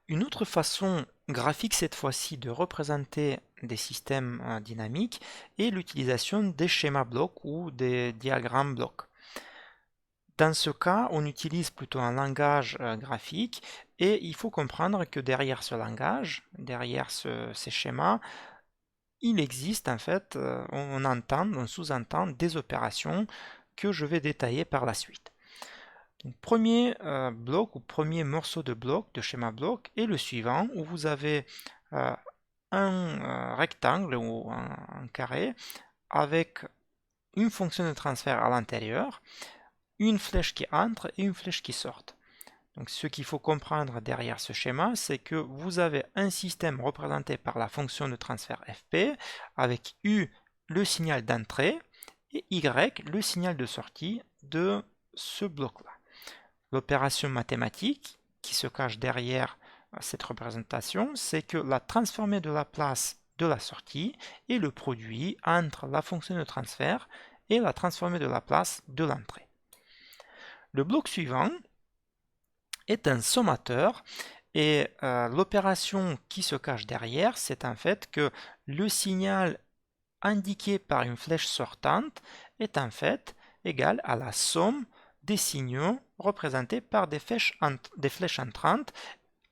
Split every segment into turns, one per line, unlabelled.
Une autre façon graphique cette fois-ci de représenter des systèmes dynamiques est l'utilisation des schémas blocs ou des diagrammes blocs. Dans ce cas, on utilise plutôt un langage graphique et il faut comprendre que derrière ce langage, derrière ces schémas, il existe en fait, on sous-entend des opérations que je vais détailler par la suite. Donc, premier bloc ou premier morceau de bloc, de schéma bloc, est le suivant où vous avez euh, un rectangle ou un carré avec une fonction de transfert à l'intérieur, une flèche qui entre et une flèche qui sort. Donc ce qu'il faut comprendre derrière ce schéma, c'est que vous avez un système représenté par la fonction de transfert fp avec u le signal d'entrée et y le signal de sortie de ce bloc-là. L'opération mathématique qui se cache derrière cette représentation, c'est que la transformée de la place de la sortie est le produit entre la fonction de transfert et la transformée de la place de l'entrée. Le bloc suivant est un sommateur et l'opération qui se cache derrière, c'est en fait que le signal indiqué par une flèche sortante est en fait égal à la somme des signaux représentés par des flèches entrantes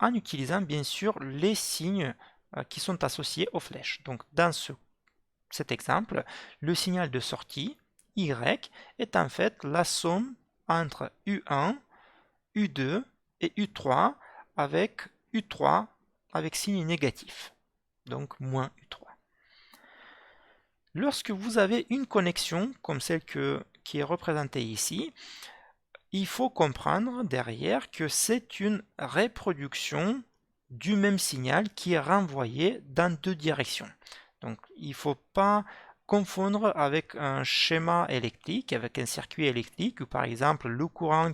en utilisant bien sûr les signes qui sont associés aux flèches. Donc dans cet exemple, le signal de sortie, Y, est en fait la somme entre U1, U2 et U3 avec U3 avec signe négatif, donc moins U3. Lorsque vous avez une connexion comme celle qui est représentée ici, il faut comprendre derrière que c'est une reproduction du même signal qui est renvoyé dans deux directions. Donc il ne faut pas confondre avec un schéma électrique, avec un circuit électrique où par exemple le courant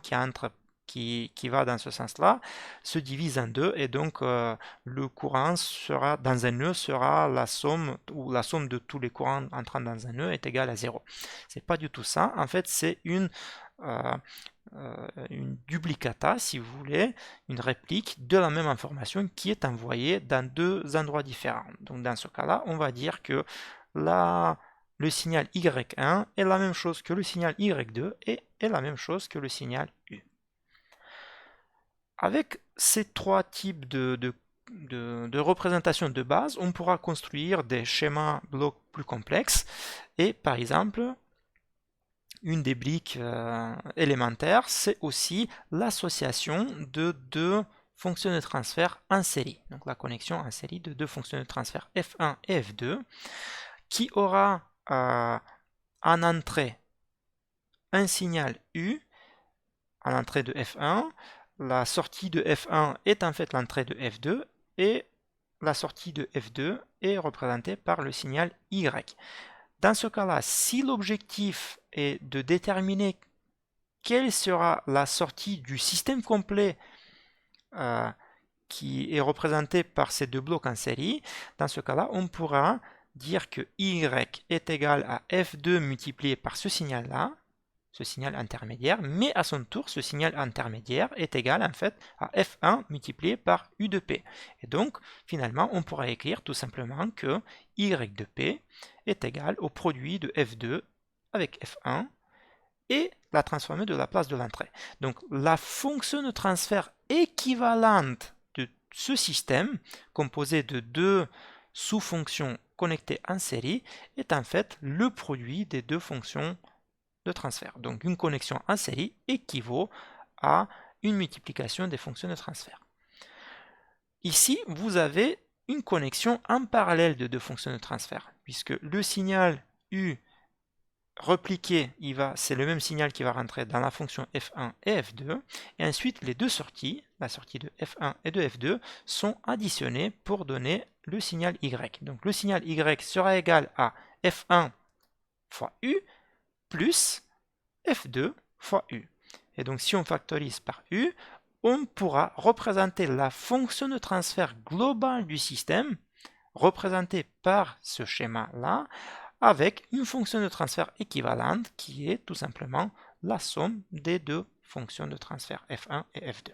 qui va dans ce sens-là se divise en deux et donc le courant sera dans un nœud sera la somme ou la somme de tous les courants entrant dans un nœud est égale à 0. C'est pas du tout ça. En fait, c'est euh, une duplicata, si vous voulez, une réplique de la même information qui est envoyée dans deux endroits différents. Donc dans ce cas-là, on va dire que le signal Y1 est la même chose que le signal Y2 et est la même chose que le signal U. Avec ces trois types de représentations de base, on pourra construire des schémas blocs plus complexes et par exemple, une des briques élémentaires, c'est aussi l'association de deux fonctions de transfert en série. Donc la connexion en série de deux fonctions de transfert F1 et F2 qui aura en entrée un signal U en entrée de F1. La sortie de F1 est en fait l'entrée de F2 et la sortie de F2 est représentée par le signal Y. Dans ce cas-là, si l'objectif est de déterminer quelle sera la sortie du système complet qui est représenté par ces deux blocs en série, dans ce cas-là, on pourra dire que Y est égal à F2 multiplié par ce signal-là, ce signal intermédiaire, mais à son tour, ce signal intermédiaire est égal en fait à F1 multiplié par U de P. Et donc, finalement, on pourra écrire tout simplement que Y de P est égal au produit de F2 avec F1 et la transformée de la place de l'entrée. Donc, la fonction de transfert équivalente de ce système, composé de deux sous-fonctions connectées en série, est en fait le produit des deux fonctions de transfert. Donc une connexion en série équivaut à une multiplication des fonctions de transfert. Ici, vous avez une connexion en parallèle de deux fonctions de transfert, puisque le signal U repliqué, c'est le même signal qui va rentrer dans la fonction F1 et F2, et ensuite les deux sorties, la sortie de F1 et de F2, sont additionnées pour donner le signal Y. Donc le signal Y sera égal à F1 fois U plus F2 fois U. Et donc si on factorise par U, on pourra représenter la fonction de transfert globale du système, représentée par ce schéma-là, avec une fonction de transfert équivalente qui est tout simplement la somme des deux fonctions de transfert F1 et F2.